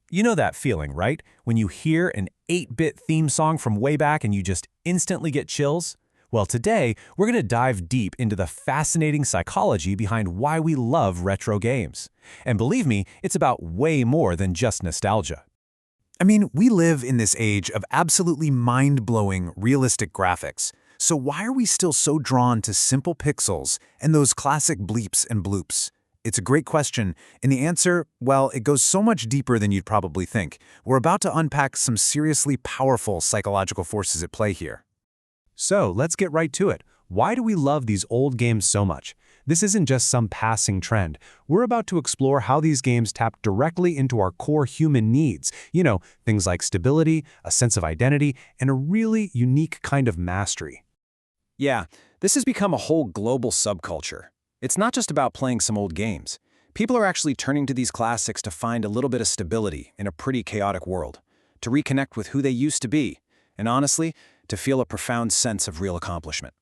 You know that feeling, right? When you hear an 8-bit theme song from way back and you just instantly get chills? Well, today, we're going to dive deep into the fascinating psychology behind why we love retro games. And believe me, it's about way more than just nostalgia. I mean, we live in this age of absolutely mind-blowing, realistic graphics. So why are we still so drawn to simple pixels and those classic bleeps and bloops? It's a great question, and the answer, well, it goes so much deeper than you'd probably think. We're about to unpack some seriously powerful psychological forces at play here. So let's get right to it. Why do we love these old games so much? This isn't just some passing trend. We're about to explore how these games tap directly into our core human needs. Things like stability, a sense of identity, and a really unique kind of mastery. Yeah, this has become a whole global subculture. It's not just about playing some old games. People are actually turning to these classics to find a little bit of stability in a pretty chaotic world, to reconnect with who they used to be, and honestly, to feel a profound sense of real accomplishment.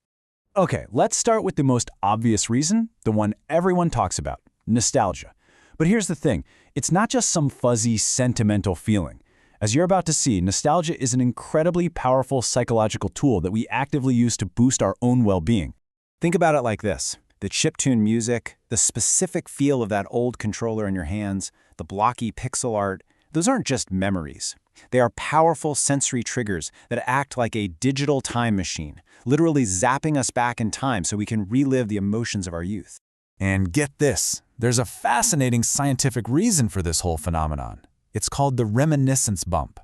Okay, let's start with the most obvious reason, the one everyone talks about, nostalgia. But here's the thing, it's not just some fuzzy, sentimental feeling. As you're about to see, nostalgia is an incredibly powerful psychological tool that we actively use to boost our own well-being. Think about it like this. The chiptune music, the specific feel of that old controller in your hands, the blocky pixel art, those aren't just memories. They are powerful sensory triggers that act like a digital time machine, literally zapping us back in time so we can relive the emotions of our youth. And get this, there's a fascinating scientific reason for this whole phenomenon. It's called the reminiscence bump.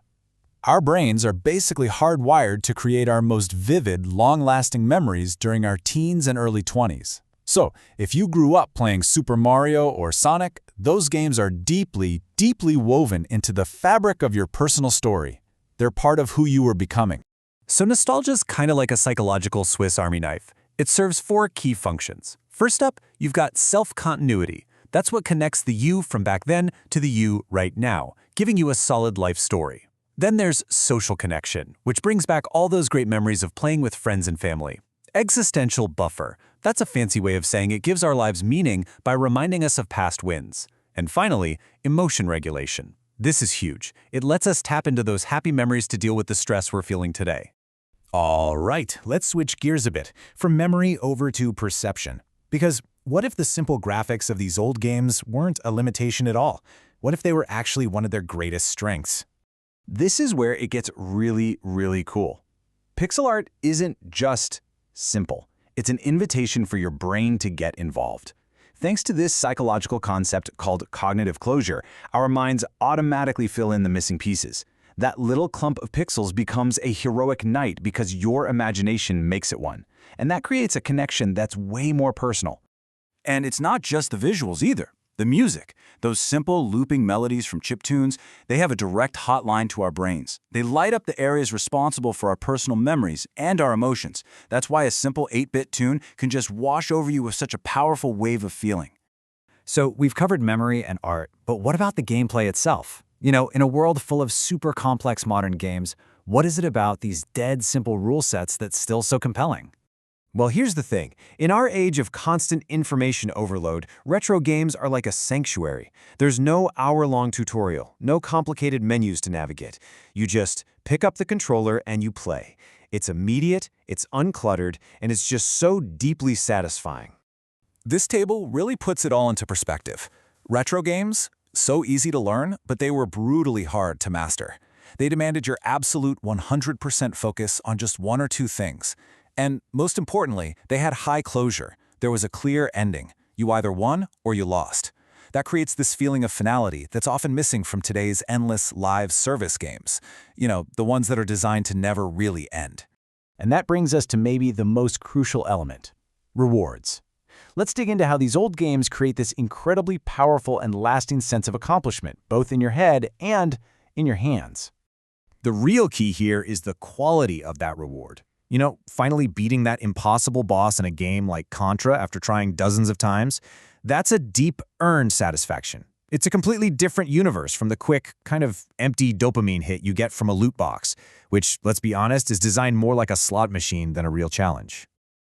Our brains are basically hardwired to create our most vivid, long-lasting memories during our teens and early 20s. So, if you grew up playing Super Mario or Sonic, those games are deeply, deeply woven into the fabric of your personal story. They're part of who you were becoming. So nostalgia's kind of like a psychological Swiss Army knife. It serves 4 key functions. First up, you've got self-continuity. That's what connects the you from back then to the you right now, giving you a solid life story. Then there's social connection, which brings back all those great memories of playing with friends and family. Existential buffer. That's a fancy way of saying it gives our lives meaning by reminding us of past wins. And finally, emotion regulation. This is huge. It lets us tap into those happy memories to deal with the stress we're feeling today. All right, let's switch gears a bit, from memory over to perception. Because what if the simple graphics of these old games weren't a limitation at all? What if they were actually one of their greatest strengths? This is where it gets really, really cool. Pixel art isn't just simple. It's an invitation for your brain to get involved. Thanks to this psychological concept called cognitive closure, our minds automatically fill in the missing pieces. That little clump of pixels becomes a heroic knight because your imagination makes it one. And that creates a connection that's way more personal. And it's not just the visuals either. The music, those simple looping melodies from chiptunes, they have a direct hotline to our brains. They light up the areas responsible for our personal memories and our emotions. That's why a simple 8-bit tune can just wash over you with such a powerful wave of feeling. So we've covered memory and art, but what about the gameplay itself? In a world full of super complex modern games, what is it about these dead simple rule sets that's still so compelling? Well, here's the thing. In our age of constant information overload, retro games are like a sanctuary. There's no hour-long tutorial, no complicated menus to navigate. You just pick up the controller and you play. It's immediate, it's uncluttered, and it's just so deeply satisfying. This table really puts it all into perspective. Retro games, so easy to learn, but they were brutally hard to master. They demanded your absolute 100% focus on just one or two things. And most importantly, they had high closure. There was a clear ending. You either won or you lost. That creates this feeling of finality that's often missing from today's endless live service games. The ones that are designed to never really end. And that brings us to maybe the most crucial element, rewards. Let's dig into how these old games create this incredibly powerful and lasting sense of accomplishment, both in your head and in your hands. The real key here is the quality of that reward. Finally beating that impossible boss in a game like Contra after trying dozens of times, that's a deep earned satisfaction. It's a completely different universe from the quick, kind of empty dopamine hit you get from a loot box, which, let's be honest, is designed more like a slot machine than a real challenge.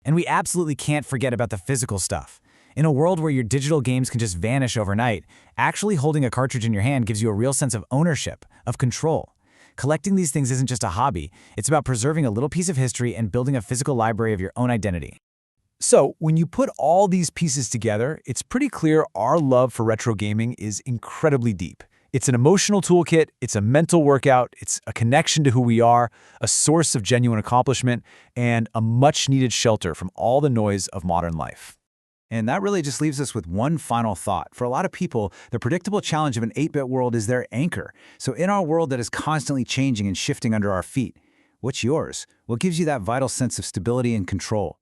And we absolutely can't forget about the physical stuff. In a world where your digital games can just vanish overnight, actually holding a cartridge in your hand gives you a real sense of ownership, of control. Collecting these things isn't just a hobby, it's about preserving a little piece of history and building a physical library of your own identity. So, when you put all these pieces together, it's pretty clear our love for retro gaming is incredibly deep. It's an emotional toolkit, it's a mental workout, it's a connection to who we are, a source of genuine accomplishment, and a much-needed shelter from all the noise of modern life. And that really just leaves us with one final thought. For a lot of people, the predictable challenge of an 8-bit world is their anchor. So in our world that is constantly changing and shifting under our feet, what's yours? What gives you that vital sense of stability and control?